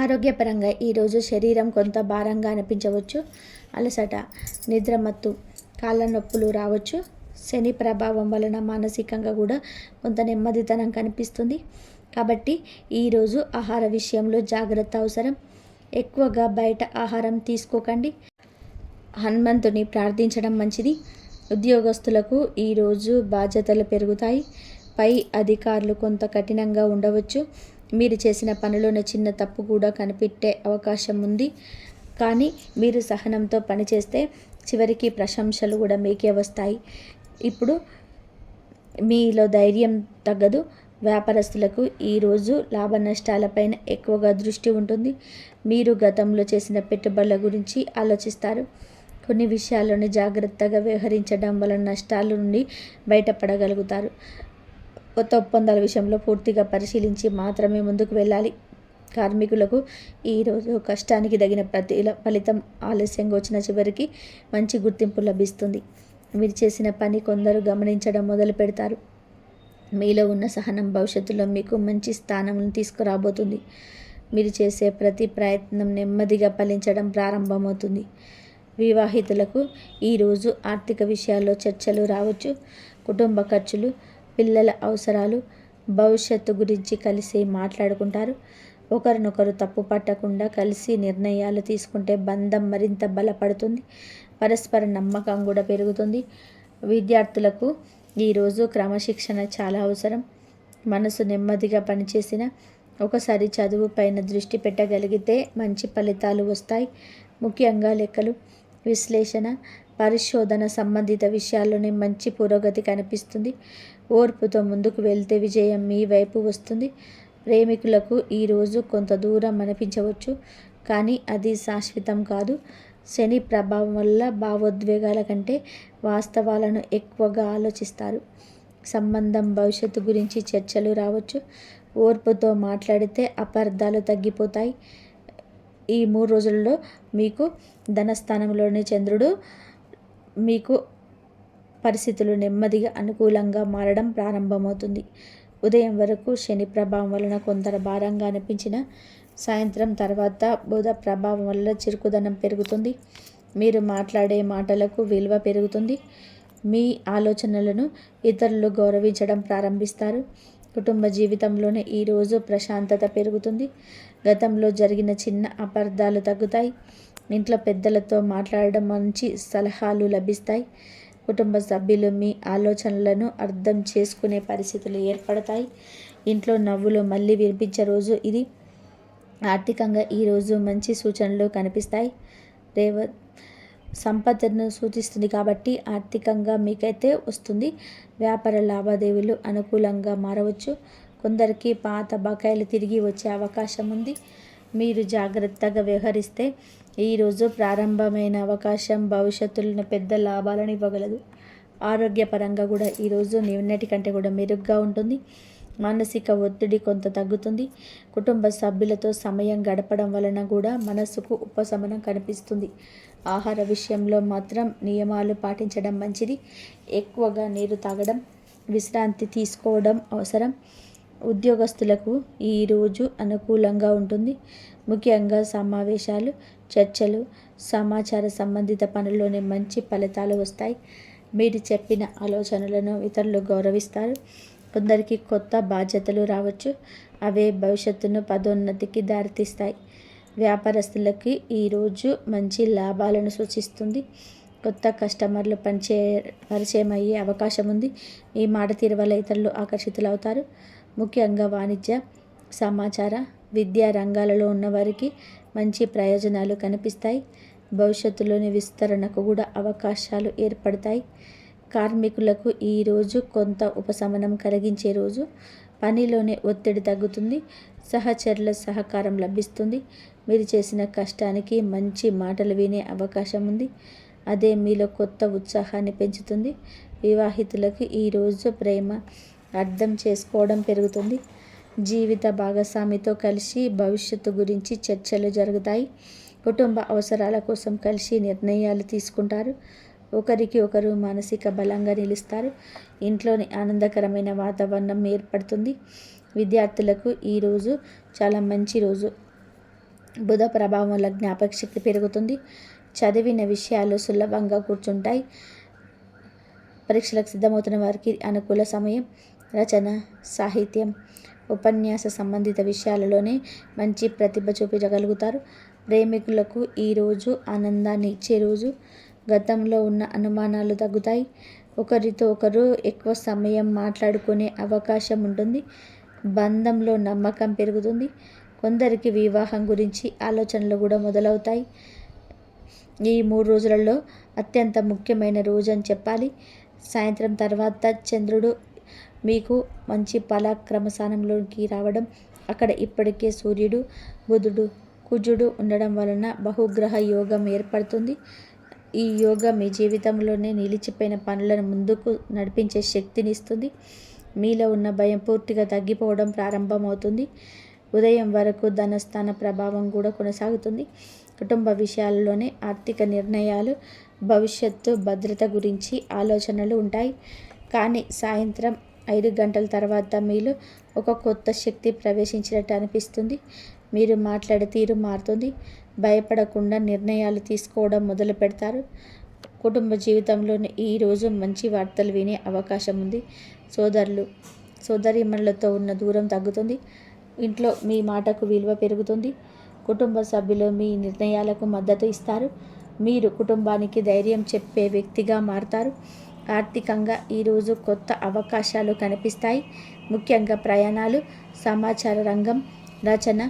ఆరోగ్యపరంగా ఈరోజు శరీరం కొంత భారంగా అనిపించవచ్చు. అలసట, నిద్రమత్తు, కాళ్ళ నొప్పులు రావచ్చు. శని ప్రభావం వలన మానసికంగా కూడా కొంత నెమ్మదితనం కనిపిస్తుంది. కాబట్టి ఈరోజు ఆహార విషయంలో జాగ్రత్త అవసరం. ఎక్కువగా బయట ఆహారం తీసుకోకండి. హనుమంతుని ప్రార్థించడం మంచిది. ఉద్యోగస్తులకు ఈరోజు బాధ్యతలు పెరుగుతాయి. పై అధికారులు కొంత కఠినంగా ఉండవచ్చు. మీరు చేసిన పనిలోనే చిన్న తప్పు కూడా కనిపెట్టే అవకాశం ఉంది. కానీ మీరు సహనంతో పనిచేస్తే చివరికి ప్రశంసలు కూడా మీకే వస్తాయి. ఇప్పుడు మీలో ధైర్యం తగ్గదు. వ్యాపారస్తులకు ఈరోజు లాభ నష్టాలపైన ఎక్కువగా దృష్టి ఉంటుంది. మీరు గతంలో చేసిన పెట్టుబడుల గురించి ఆలోచిస్తారు. కొన్ని విషయాల్లోని జాగ్రత్తగా వ్యవహరించడం వలన నష్టాల నుండి బయటపడగలుగుతారు. కొత్త ఒప్పందాల విషయంలో పూర్తిగా పరిశీలించి మాత్రమే ముందుకు వెళ్ళాలి. కార్మికులకు ఈరోజు కష్టానికి తగిన ఫలితం ఆలస్యంగా వచ్చిన చివరికి మంచి గుర్తింపు లభిస్తుంది. మీరు చేసిన పని కొందరు గమనించడం మొదలు పెడతారు. మీలో ఉన్న సహనం భవిష్యత్తులో మీకు మంచి స్థానం తీసుకురాబోతుంది. మీరు చేసే ప్రతి ప్రయత్నం నెమ్మదిగా ఫలించడం ప్రారంభమవుతుంది. వివాహితులకు ఈరోజు ఆర్థిక విషయాల్లో చర్చలు రావచ్చు. కుటుంబ ఖర్చులు, పిల్లల అవసరాలు, భవిష్యత్తు గురించి కలిసి మాట్లాడుకుంటారు. ఒకరినొకరు తప్పు పట్టకుండా కలిసి నిర్ణయాలు తీసుకుంటే బంధం మరింత బలపడుతుంది. పరస్పర నమ్మకం కూడా పెరుగుతుంది. విద్యార్థులకు ఈరోజు క్రమశిక్షణ చాలా అవసరం. మనసు నెమ్మదిగా పనిచేసిన ఒకసారి చదువు పైన దృష్టి పెట్టగలిగితే మంచి ఫలితాలు వస్తాయి. ముఖ్యంగా లెక్కలు, విశ్లేషణ, పరిశోధన సంబంధిత విషయాల్లోనే మంచి పురోగతి కనిపిస్తుంది. ఓర్పుతో ముందుకు వెళ్తే విజయం మీ వైపు వస్తుంది. ప్రేమికులకు ఈరోజు కొంత దూరం అనిపించవచ్చు, కానీ అది శాశ్వతం కాదు. శని ప్రభావం వల్ల భావోద్వేగాల కంటే వాస్తవాలను ఎక్కువగా ఆలోచిస్తారు. సంబంధం భవిష్యత్తు గురించి చర్చలు రావచ్చు. ఓర్పుతో మాట్లాడితే అపార్థాలు తగ్గిపోతాయి. ఈ 3 రోజుల్లో మీకు ధనస్థానంలోని చంద్రుడు మీకు పరిస్థితులు నెమ్మదిగా అనుకూలంగా మారడం ప్రారంభమవుతుంది. ఉదయం వరకు శని ప్రభావం వలన కొంత భారంగా అనిపించిన సాయంత్రం తర్వాత బుధ ప్రభావం వల్ల చురుకుదనం పెరుగుతుంది. మీరు మాట్లాడే మాటలకు విలువ పెరుగుతుంది. మీ ఆలోచనలను ఇతరులు గౌరవించడం ప్రారంభిస్తారు. కుటుంబ జీవితంలోనే ఈరోజు ప్రశాంతత పెరుగుతుంది. గతంలో జరిగిన చిన్న అపార్థాలు తగ్గుతాయి. ఇంట్లో పెద్దలతో మాట్లాడడం మంచి సలహాలు లభిస్తాయి. కుటుంబ సభ్యులు మీ ఆలోచనలను అర్థం చేసుకునే పరిస్థితులు ఏర్పడతాయి. ఇంట్లో నవ్వులు మళ్ళీ వినిపించే రోజు ఇది. ఆర్థికంగా ఈరోజు మంచి సూచనలు కనిపిస్తాయి. సంపదను సూచిస్తుంది కాబట్టి ఆర్థికంగా మీకైతే వస్తుంది. వ్యాపార లావాదేవీలు అనుకూలంగా మారవచ్చు. కొందరికి పాత బకాయిలు తిరిగి వచ్చే అవకాశం ఉంది. మీరు జాగ్రత్తగా వ్యవహరిస్తే ఈరోజు ప్రారంభమైన అవకాశం భవిష్యత్తులో పెద్ద లాభాలను ఇవ్వగలదు. ఆరోగ్యపరంగా కూడా ఈరోజు నిన్నటి కంటే కూడా మెరుగ్గా ఉంటుంది. మానసిక ఒత్తిడి కొంత తగ్గుతుంది. కుటుంబ సభ్యులతో సమయం గడపడం వలన కూడా మనసుకు ఉపశమనం కనిపిస్తుంది. ఆహార విషయంలో మాత్రం నియమాలు పాటించడం మంచిది. ఎక్కువగా నీరు తాగడం, విశ్రాంతి తీసుకోవడం అవసరం. ఉద్యోగస్తులకు ఈరోజు అనుకూలంగా ఉంటుంది. ముఖ్యంగా సమావేశాలు, చర్చలు, సమాచార సంబంధిత పనుల్లోనే మంచి ఫలితాలు వస్తాయి. మీరు చెప్పిన ఆలోచనలను ఇతరులు గౌరవిస్తారు. కొందరికి కొత్త బాధ్యతలు రావచ్చు. అవే భవిష్యత్తును పదోన్నతికి దారితీస్తాయి. వ్యాపారస్తులకి ఈరోజు మంచి లాభాలను సూచిస్తుంది. కొత్త కస్టమర్లు పరిచయం అయ్యే అవకాశం ఉంది. ఈ మాట తీరు వల్ల ఇతరులు ఆకర్షితులవుతారు. ముఖ్యంగా వాణిజ్య, సమాచార, విద్యా రంగాలలో ఉన్నవారికి మంచి ప్రయోజనాలు కనిపిస్తాయి. భవిష్యత్తులోని విస్తరణకు కూడా అవకాశాలు ఏర్పడతాయి. కార్మికులకు ఈరోజు కొంత ఉపశమనం కలిగించే రోజు. పనిలోనే ఒత్తిడి తగ్గుతుంది. సహచరుల సహకారం లభిస్తుంది. మీరు చేసిన కష్టానికి మంచి మాటలు వినే అవకాశం ఉంది. అదే మీలో కొత్త ఉత్సాహాన్ని పెంచుతుంది. వివాహితులకు ఈరోజు ప్రేమ అర్థం చేసుకోవడం పెరుగుతుంది. జీవిత భాగస్వామితో కలిసి భవిష్యత్తు గురించి చర్చలు జరుగుతాయి. కుటుంబ అవసరాల కోసం కలిసి నిర్ణయాలు తీసుకుంటారు. ఒకరికి ఒకరు మానసిక బలంగా నిలుస్తారు. ఇంట్లోని ఆనందకరమైన వాతావరణం ఏర్పడుతుంది. విద్యార్థులకు ఈరోజు చాలా మంచి రోజు. బుధ ప్రభావం వల్ల జ్ఞాపక శక్తి పెరుగుతుంది. చదివిన విషయాలు సులభంగా కూర్చుంటాయి. పరీక్షలకు సిద్ధమవుతున్న వారికి అనుకూల సమయం. రచన, సాహిత్యం, ఉపన్యాస సంబంధిత విషయాలలోనే మంచి ప్రతిభ చూపించగలుగుతారు. ప్రేమికులకు ఈరోజు ఆనందాన్ని ఇచ్చే రోజు. గతంలో ఉన్న అనుమానాలు తగ్గుతాయి. ఒకరితో ఒకరు ఎక్కువ సమయం మాట్లాడుకునే అవకాశం ఉంటుంది. బంధంలో నమ్మకం పెరుగుతుంది. కొందరికి వివాహం గురించి ఆలోచనలు కూడా మొదలవుతాయి. ఈ 3 రోజులలో అత్యంత ముఖ్యమైన రోజు అని చెప్పాలి. సాయంత్రం తర్వాత చంద్రుడు మీకు మంచి పరాక్రమ స్థానంలోకి రావడం, అక్కడ ఇప్పటికే సూర్యుడు, బుధుడు, కుజుడు ఉండడం వలన బహుగ్రహ యోగం ఏర్పడుతుంది. ఈ యోగం మీ జీవితంలోనే నిలిచిపోయిన పనులను ముందుకు నడిపించే శక్తిని ఇస్తుంది. మీలో ఉన్న భయం పూర్తిగా తగ్గిపోవడం ప్రారంభమవుతుంది. ఉదయం వరకు ధనస్థాన ప్రభావం కూడా కొనసాగుతుంది. కుటుంబ విషయాల్లోనే ఆర్థిక నిర్ణయాలు, భవిష్యత్తు భద్రత గురించి ఆలోచనలు ఉంటాయి. కానీ సాయంత్రం 5 గంటల తర్వాత మీలో ఒక కొత్త శక్తి ప్రవేశించినట్టు అనిపిస్తుంది. మీరు మాట్లాడే తీరు మారుతుంది. భయపడకుండా నిర్ణయాలు తీసుకోవడం మొదలు పెడతారు. కుటుంబ జీవితంలోని ఈరోజు మంచి వార్తలు వినే అవకాశం ఉంది. సోదరులు, సోదరీమణులతో ఉన్న దూరం తగ్గుతుంది. ఇంట్లో మీ మాటకు విలువ పెరుగుతుంది. కుటుంబ సభ్యులు మీ నిర్ణయాలకు మద్దతు ఇస్తారు. మీరు కుటుంబానికి ధైర్యం చెప్పే వ్యక్తిగా మారతారు. ఆర్థికంగా ఈరోజు కొత్త అవకాశాలు కనిపిస్తాయి. ముఖ్యంగా ప్రయాణాలు, సమాచార రంగం, రచన,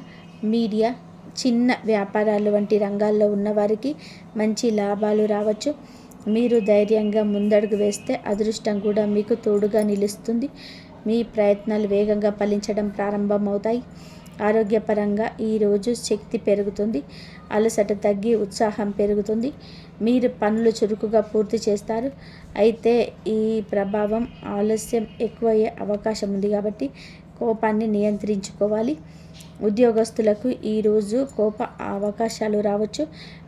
మీడియా, చిన్న వ్యాపారాలు వంటి రంగాల్లో ఉన్నవారికి మంచి లాభాలు రావచ్చు. మీరు ధైర్యంగా ముందడుగు వేస్తే అదృష్టం కూడా మీకు తోడుగా నిలుస్తుంది. మీ ప్రయత్నాలు వేగంగా ఫలించడం ప్రారంభమవుతాయి. ఆరోగ్యపరంగా ఈరోజు శక్తి పెరుగుతుంది. అలసట తగ్గి ఉత్సాహం పెరుగుతుంది. మీరు పనులు చురుకుగా పూర్తి చేస్తారు. అయితే ఈ ప్రభావం ఆలస్యం ఎక్కువయ్యే అవకాశం ఉంది కాబట్టి కోపాన్ని నియంత్రించుకోవాలి. ఉద్యోగస్తులకు ఈరోజు కోప అవకాశాలు రావచ్చు.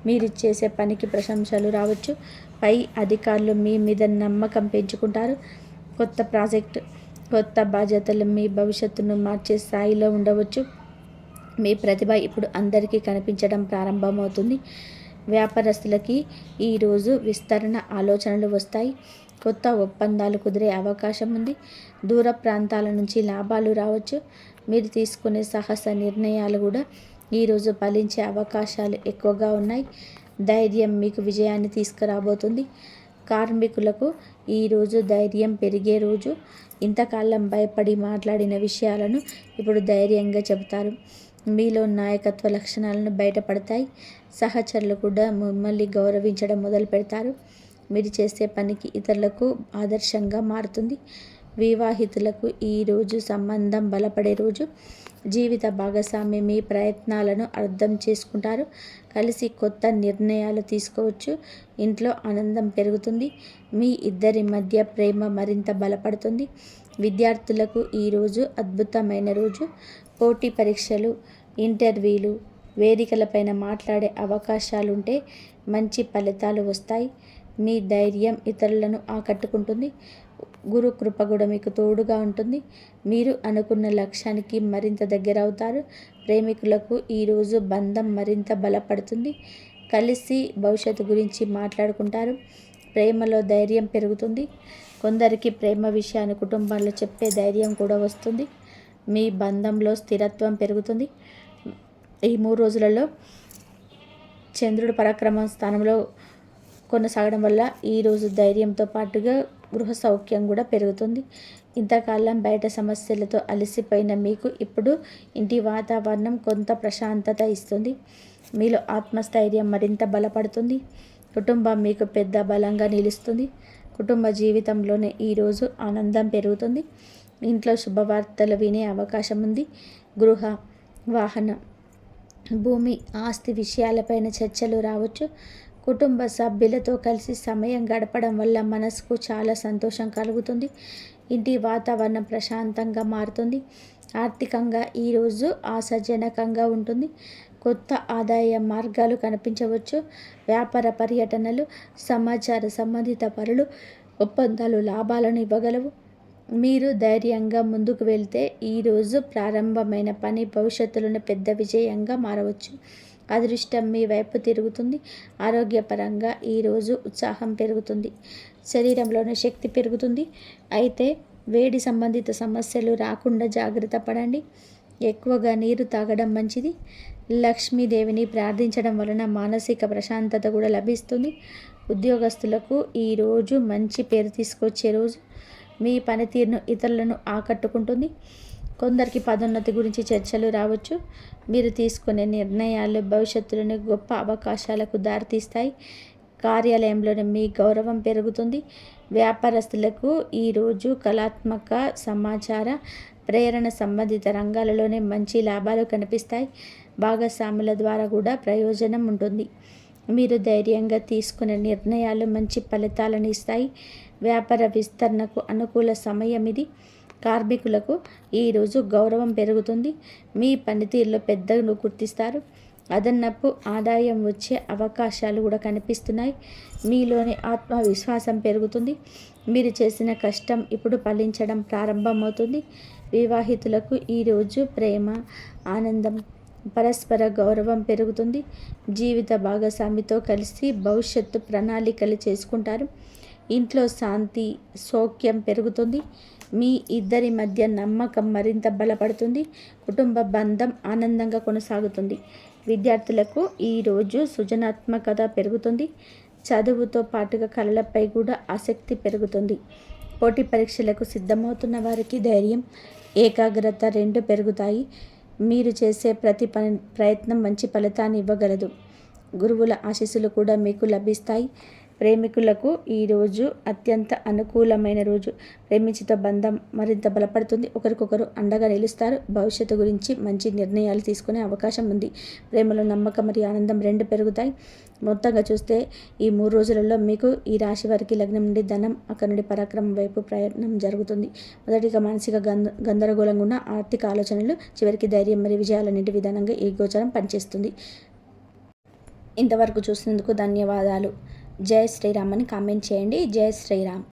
మీరు చేసే పనికి ప్రశంసలు రావచ్చు. పై అధికారులు మీ మీద నమ్మకం పెంచుకుంటారు. కొత్త ప్రాజెక్టు, కొత్త బాధ్యతలు మీ భవిష్యత్తును మార్చే స్థాయిలో ఉండవచ్చు. మీ ప్రతిభ ఇప్పుడు అందరికీ కనిపించడం ప్రారంభమవుతుంది. వ్యాపారస్తులకి ఈరోజు విస్తరణ ఆలోచనలు వస్తాయి. కొత్త ఒప్పందాలు కుదిరే అవకాశం ఉంది. దూర ప్రాంతాల నుంచి లాభాలు రావచ్చు. మీరు తీసుకునే సాహస నిర్ణయాలు కూడా ఈరోజు ఫలించే అవకాశాలు ఎక్కువగా ఉన్నాయి. ధైర్యం మీకు విజయాన్ని తీసుకురాబోతుంది. కార్మికులకు ఈరోజు ధైర్యం పెరిగే రోజు. ఇంతకాలం భయపడి మాట్లాడిన విషయాలను ఇప్పుడు ధైర్యంగా చెబుతారు. మీలో నాయకత్వ లక్షణాలను బయటపడతాయి. సహచరులు కూడా మిమ్మల్ని గౌరవించడం మొదలు పెడతారు. మీరు చేసే పనికి ఇతరులకు ఆదర్శంగా మారుతుంది. వివాహితులకు ఈరోజు సంబంధం బలపడే రోజు. జీవిత భాగస్వామి మీ ప్రయత్నాలను అర్థం చేసుకుంటారు. కలిసి కొత్త నిర్ణయాలు తీసుకోవచ్చు. ఇంట్లో ఆనందం పెరుగుతుంది. మీ ఇద్దరి మధ్య ప్రేమ మరింత బలపడుతుంది. విద్యార్థులకు ఈరోజు అద్భుతమైన రోజు. పోటీ పరీక్షలు, ఇంటర్వ్యూలు, వేదికలపైన మాట్లాడే అవకాశాలుంటే మంచి ఫలితాలు వస్తాయి. మీ ధైర్యం ఇతరులను ఆకట్టుకుంటుంది. గురు కృప కూడా మీకు తోడుగా ఉంటుంది. మీరు అనుకున్న లక్ష్యానికి మరింత దగ్గర అవుతారు. ప్రేమికులకు ఈరోజు బంధం మరింత బలపడుతుంది. కలిసి భవిష్యత్తు గురించి మాట్లాడుకుంటారు. ప్రేమలో ధైర్యం పెరుగుతుంది. కొందరికి ప్రేమ విషయాన్ని కుటుంబంలో చెప్పే ధైర్యం కూడా వస్తుంది. మీ బంధంలో స్థిరత్వం పెరుగుతుంది. ఈ 3 రోజులలో చంద్రుడు పరాక్రమ స్థానంలో కొనసాగడం వల్ల ఈరోజు ధైర్యంతో పాటుగా గృహ సౌఖ్యం కూడా పెరుగుతుంది. ఇంతకాలం బయట సమస్యలతో అలసిపోయిన మీకు ఇప్పుడు ఇంటి వాతావరణం కొంత ప్రశాంతత ఇస్తుంది. మీలో ఆత్మస్థైర్యం మరింత బలపడుతుంది. కుటుంబం మీకు పెద్ద బలంగా నిలుస్తుంది. కుటుంబ జీవితంలోనే ఈరోజు ఆనందం పెరుగుతుంది. ఇంట్లో శుభవార్తలు వినే అవకాశం ఉంది. గృహ, వాహన, భూమి, ఆస్తి విషయాలపైన చర్చలు రావచ్చు. కుటుంబ సభ్యులతో కలిసి సమయం గడపడం వల్ల మనసుకు చాలా సంతోషం కలుగుతుంది. ఇంటి వాతావరణం ప్రశాంతంగా మారుతుంది. ఆర్థికంగా ఈరోజు ఆశాజనకంగా ఉంటుంది. కొత్త ఆదాయ మార్గాలు కనిపించవచ్చు. వ్యాపార పర్యటనలు, సమాచార సంబంధిత పనులు, ఒప్పందాలు లాభాలను ఇవ్వగలవు. మీరు ధైర్యంగా ముందుకు వెళ్తే ఈరోజు ప్రారంభమైన పని భవిష్యత్తులోనే పెద్ద విజయంగా మారవచ్చు. అదృష్టం మీ వైపు తిరుగుతుంది. ఆరోగ్యపరంగా ఈరోజు ఉత్సాహం పెరుగుతుంది. శరీరంలోని శక్తి పెరుగుతుంది. అయితే వేడి సంబంధిత సమస్యలు రాకుండా జాగ్రత్త పడండి. ఎక్కువగా నీరు తాగడం మంచిది. లక్ష్మీదేవిని ప్రార్థించడం వలన మానసిక ప్రశాంతత కూడా లభిస్తుంది. ఉద్యోగస్తులకు ఈరోజు మంచి పేరు తీసుకొచ్చే రోజు. మీ పనితీరును ఇతరులను ఆకట్టుకుంటుంది. కొందరికి పదోన్నతి గురించి చర్చలు రావచ్చు. మీరు తీసుకునే నిర్ణయాలు భవిష్యత్తులోని గొప్ప అవకాశాలకు దారితీస్తాయి. కార్యాలయంలోనే మీ గౌరవం పెరుగుతుంది. వ్యాపారస్తులకు ఈరోజు కళాత్మక, సమాచార, ప్రేరణ సంబంధిత రంగాలలోనే మంచి లాభాలు కనిపిస్తాయి. భాగస్వాముల ద్వారా కూడా ప్రయోజనం ఉంటుంది. మీరు ధైర్యంగా తీసుకునే నిర్ణయాలు మంచి ఫలితాలను ఇస్తాయి. వ్యాపార విస్తరణకు అనుకూల సమయం ఇది. కార్మికులకు ఈరోజు గౌరవం పెరుగుతుంది. మీ పనితీరులో పెద్దను గుర్తిస్తారు. అదనపు ఆదాయం వచ్చే అవకాశాలు కూడా కనిపిస్తున్నాయి. మీలోని ఆత్మవిశ్వాసం పెరుగుతుంది. మీరు చేసిన కష్టం ఇప్పుడు ఫలించడం ప్రారంభమవుతుంది. వివాహితులకు ఈరోజు ప్రేమ, ఆనందం, పరస్పర గౌరవం పెరుగుతుంది. జీవిత భాగస్వామితో కలిసి భవిష్యత్తు ప్రణాళికలు చేసుకుంటారు. ఇంట్లో శాంతి, సౌఖ్యం పెరుగుతుంది. మీ ఇద్దరి మధ్య నమ్మకం మరింత బలపడుతుంది. కుటుంబ బంధం ఆనందంగా కొనసాగుతుంది. విద్యార్థులకు ఈరోజు సృజనాత్మకత పెరుగుతుంది. చదువుతో పాటుగా కళలపై కూడా ఆసక్తి పెరుగుతుంది. పోటీ పరీక్షలకు సిద్ధమవుతున్న వారికి ధైర్యం, ఏకాగ్రత 2 పెరుగుతాయి. మీరు చేసే ప్రతి ప్రయత్నం మంచి ఫలితాన్ని ఇవ్వగలదు. గురువుల ఆశీస్సులు కూడా మీకు లభిస్తాయి. ప్రేమికులకు ఈరోజు అత్యంత అనుకూలమైన రోజు. ప్రేమించితో బంధం మరింత బలపడుతుంది. ఒకరికొకరు అండగా నిలుస్తారు. భవిష్యత్తు గురించి మంచి నిర్ణయాలు తీసుకునే అవకాశం ఉంది. ప్రేమలో నమ్మకం మరియు ఆనందం 2 పెరుగుతాయి. మొత్తంగా చూస్తే ఈ 3 రోజులలో మీకు ఈ రాశి వారికి లగ్నం నుండి ధనం, అక్కడి నుండి పరాక్రమం వైపు ప్రయాణం జరుగుతుంది. మొదటిగా మానసిక గందరగోళంగా ఉన్న ఆర్థిక ఆలోచనలు చివరికి ధైర్యం మరియు విజయాలన్నింటి విధానంగా ఈ గోచరం పనిచేస్తుంది. ఇంతవరకు చూసినందుకు ధన్యవాదాలు. జై శ్రీరామ్ అని కామెంట్ చేయండి. జై శ్రీరామ్.